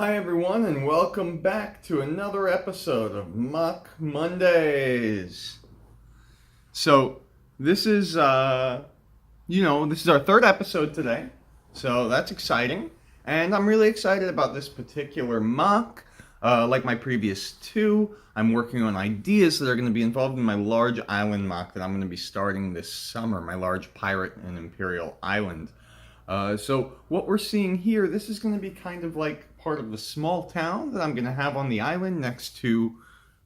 Hi everyone, and welcome back to another episode of MOC Mondays. So this is this is our third episode today, so that's exciting, and I'm really excited about this particular MOC. Like my previous two, I'm working on ideas that are going to be involved in my large island MOC that I'm going to be starting this summer, my large pirate and imperial island. So what we're seeing here, this is going to be kind of like part of the small town that I'm going to have on the island next to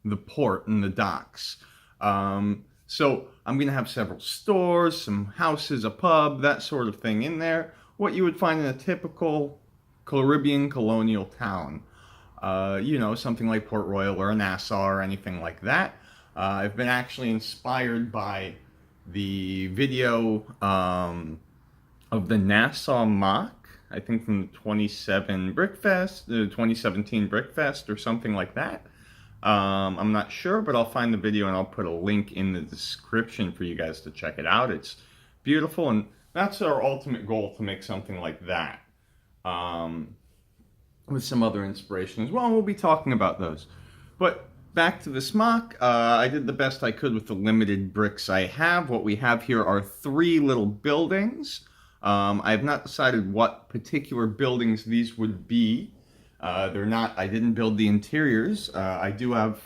the port and the docks. So I'm going to have several stores, some houses, a pub, that sort of thing in there. What you would find in a typical Caribbean colonial town. Something like Port Royal or Nassau or anything like that. I've been actually inspired by the video of the Nassau MOC, I think from the 2017 Brickfest or something like that. I'm not sure, but I'll find the video and I'll put a link in the description for you guys to check it out. It's beautiful, and that's our ultimate goal, to make something like that. With some other inspiration as well, and we'll be talking about those. But back to this MOC, I did the best I could with the limited bricks I have. What we have here are three little buildings. I have not decided what particular buildings these would be. I didn't build the interiors. I do have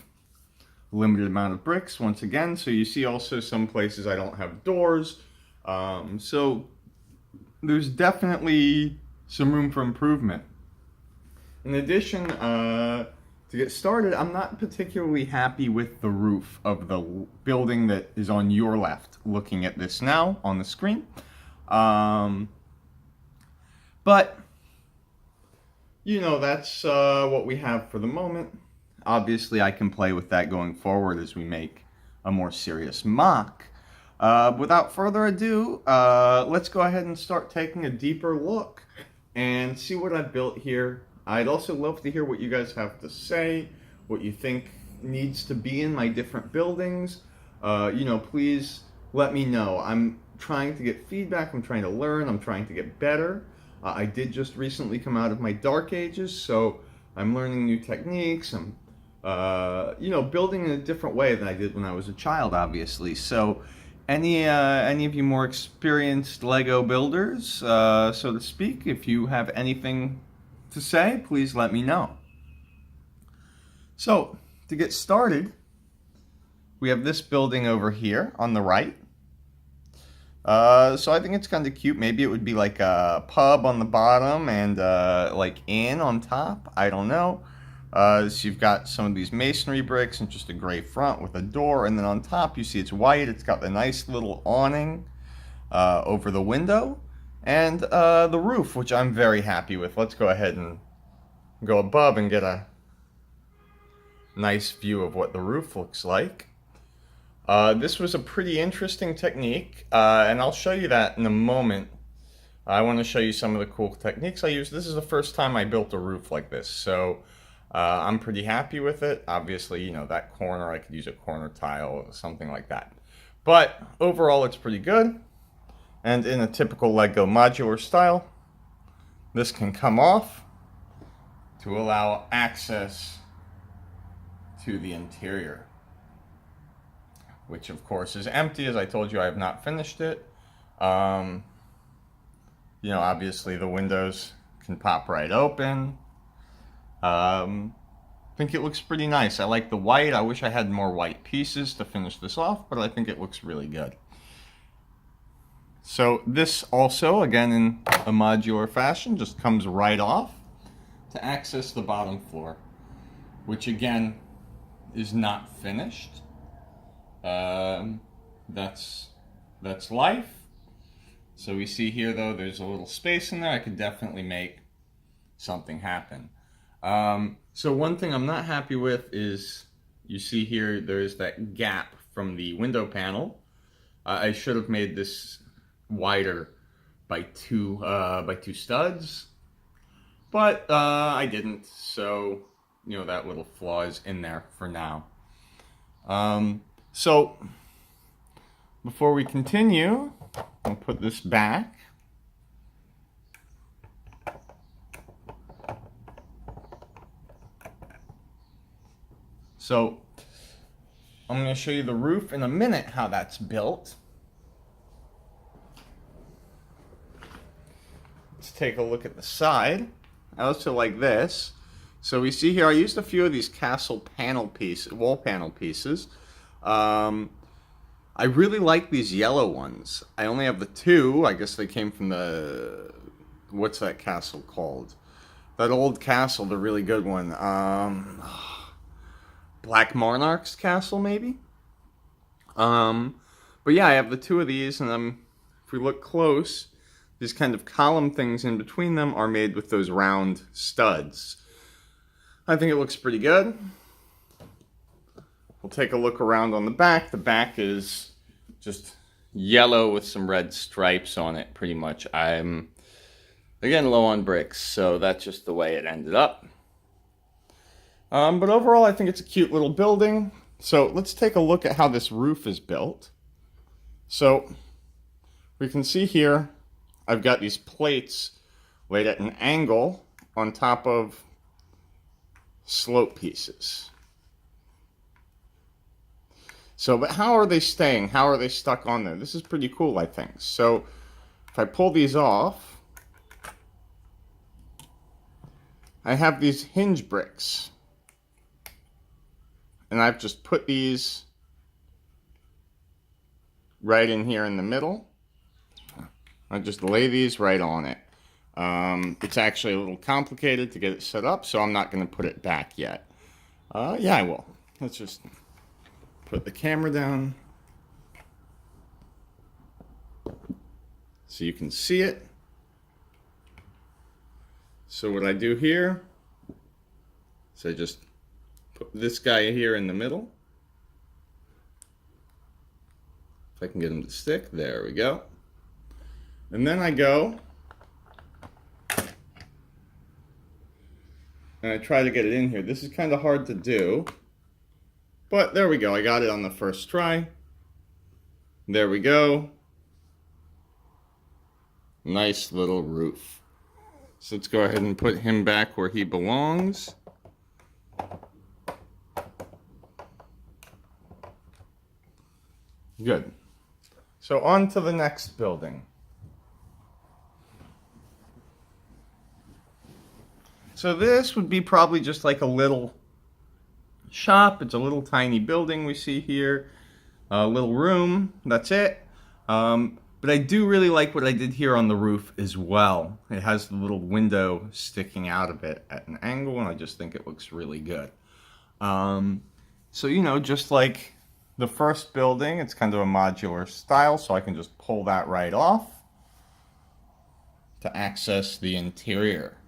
a limited amount of bricks once again. So you see also some places I don't have doors. So there's definitely some room for improvement. In addition, to get started, I'm not particularly happy with the roof of the building that is on your left, looking at this now on the screen. But that's what we have for the moment. Obviously, I can play with that going forward as we make a more serious MOC. Without further ado, let's go ahead and start taking a deeper look and see what I've built here. I'd also love to hear what you guys have to say, what you think needs to be in my different buildings. Please let me know. I'm trying to get feedback, I'm trying to learn, I'm trying to get better. I did just recently come out of my dark ages, so I'm learning new techniques. I'm building in a different way than I did when I was a child, obviously. So any of you more experienced Lego builders, so to speak, if you have anything to say, please let me know. So to get started, we have this building over here on the right. So I think it's kind of cute. Maybe it would be like a pub on the bottom and like inn on top. I don't know. So you've got some of these masonry bricks and just a gray front with a door. And then on top you see it's white. It's got the nice little awning over the window. And the roof, which I'm very happy with. Let's go ahead and go above and get a nice view of what the roof looks like. This was a pretty interesting technique, and I'll show you that in a moment. I want to show you some of the cool techniques I use. This is the first time I built a roof like this, so I'm pretty happy with it. Obviously, that corner, I could use a corner tile or something like that. But overall, it's pretty good. And in a typical Lego modular style, this can come off to allow access to the interior, which of course is empty. As I told you, I have not finished it. Obviously the windows can pop right open. I think it looks pretty nice. I like the white. I wish I had more white pieces to finish this off, but I think it looks really good. So this also, again in a modular fashion, just comes right off to access the bottom floor, which again is not finished. That's life. So we see here though, there's a little space in there. I could definitely make something happen. So one thing I'm not happy with is, you see here, there's that gap from the window panel. I should have made this wider by two studs, but I didn't. So that little flaw is in there for now. So before we continue, I'll put this back. So I'm going to show you the roof in a minute, how that's built. Let's take a look at the side. I also like this. So we see here, I used a few of these castle panel piece, wall panel pieces. I really like these yellow ones. I only have the two. I guess they came from the, what's that castle called? That old castle, the really good one. Black Monarch's castle, maybe? But yeah, I have the two of these, and if we look close, these kind of column things in between them are made with those round studs. I think it looks pretty good. We'll take a look around on the back. The back is just yellow with some red stripes on it, pretty much. I'm, again, low on bricks, so that's just the way it ended up. But overall, I think it's a cute little building. So let's take a look at how this roof is built. So we can see here, I've got these plates laid at an angle on top of slope pieces. So, but how are they staying? How are they stuck on there? This is pretty cool, I think. So if I pull these off, I have these hinge bricks. And I've just put these right in here in the middle. I just lay these right on it. It's actually a little complicated to get it set up, so I'm not going to put it back yet. Yeah, I will. Let's just put the camera down so you can see it. So what I do here is I just put this guy here in the middle. If I can get him to stick, there we go. And then I go and I try to get it in here. This is kind of hard to do, but there we go. I got it on the first try. There we go. Nice little roof. So let's go ahead and put him back where he belongs. Good. So on to the next building. So this would be probably just like a little shop. It's a little tiny building we see here. A little room, that's it. But I do really like what I did here on the roof as well. It has the little window sticking out of it at an angle, and I just think it looks really good. So, you know, just like the first building, it's kind of a modular style, so I can just pull that right off to access the interior.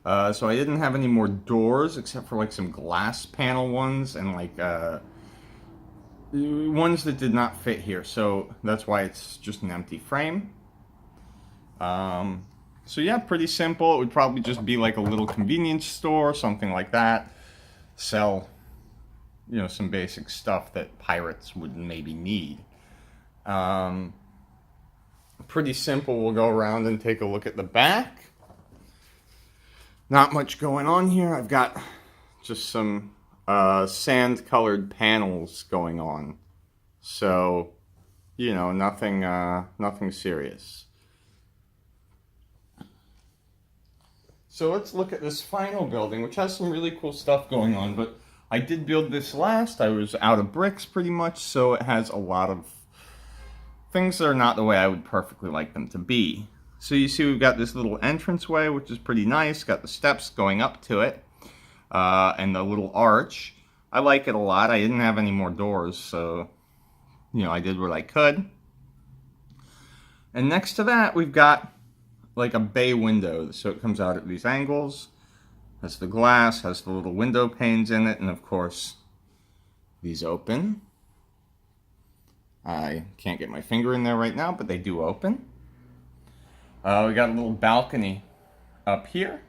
So I didn't have any more doors except for like some glass panel ones and like ones that did not fit here. So that's why it's just an empty frame. So yeah, pretty simple. It would probably just be like a little convenience store, something like that. Sell, you know, some basic stuff that pirates would maybe need. Pretty simple. We'll go around and take a look at the back. Not much going on here. I've got just some sand-colored panels going on. So, you know, nothing serious. So let's look at this final building, which has some really cool stuff going on. But I did build this last. I was out of bricks pretty much, so it has a lot of things that are not the way I would perfectly like them to be. So you see we've got this little entranceway, which is pretty nice. Got the steps going up to it, and the little arch. I like it a lot. I didn't have any more doors, so, you know, I did what I could. And next to that, we've got like a bay window. So it comes out at these angles. Has the glass, has the little window panes in it, and of course, these open. I can't get my finger in there right now, but they do open. We got a little balcony up here,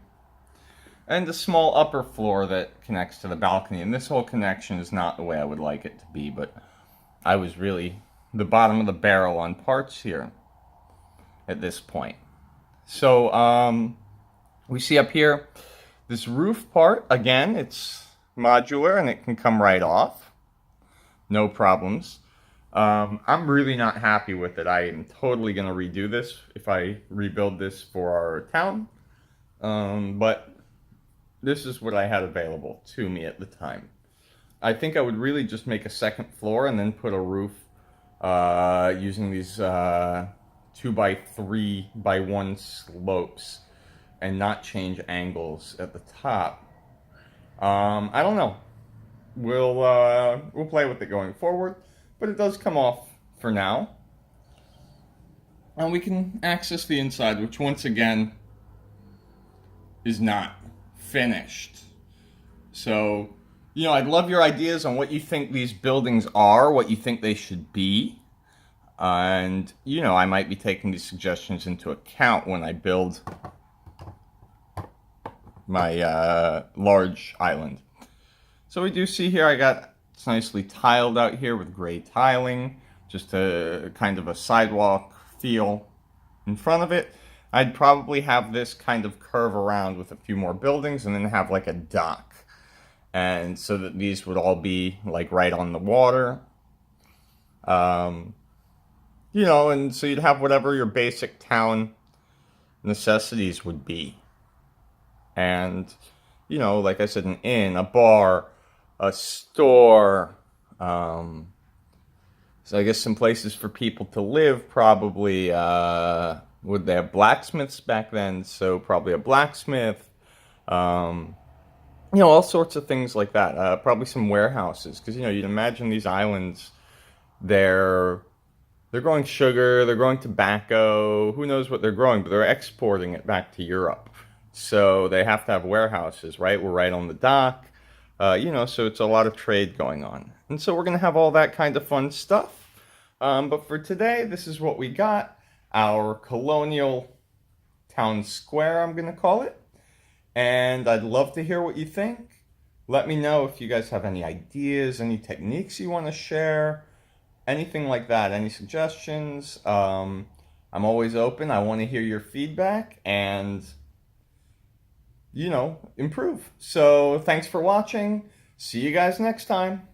and a small upper floor that connects to the balcony. And this whole connection is not the way I would like it to be, but I was really the bottom of the barrel on parts here at this point. So we see up here this roof part. Again, it's modular and it can come right off. No problems. I'm really not happy with it. I am totally going to redo this if I rebuild this for our town. But this is what I had available to me at the time. I think I would really just make a second floor and then put a roof using these 2x3x1 slopes and not change angles at the top. I don't know. We'll play with it going forward, but it does come off for now. And we can access the inside, which once again is not finished. So, I'd love your ideas on what you think these buildings are, what you think they should be. And, I might be taking these suggestions into account when I build my large island. So we do see here it's nicely tiled out here with gray tiling, just a kind of a sidewalk feel in front of it. I'd probably have this kind of curve around with a few more buildings and then have like a dock. And so that these would all be like right on the water. And so you'd have whatever your basic town necessities would be. And, like I said, an inn, a bar, a store, so I guess some places for people to live, probably, would they have blacksmiths back then? So probably a blacksmith, all sorts of things like that. Probably some warehouses, because, you'd imagine these islands, they're growing sugar, they're growing tobacco, who knows what they're growing, but they're exporting it back to Europe. So they have to have warehouses, right? We're right on the dock, so it's a lot of trade going on. And so we're going to have all that kind of fun stuff. But for today, this is what we got. Our Colonial Town Square, I'm going to call it. And I'd love to hear what you think. Let me know if you guys have any ideas, any techniques you want to share, anything like that, any suggestions. I'm always open. I want to hear your feedback and improve. So thanks for watching. See you guys next time.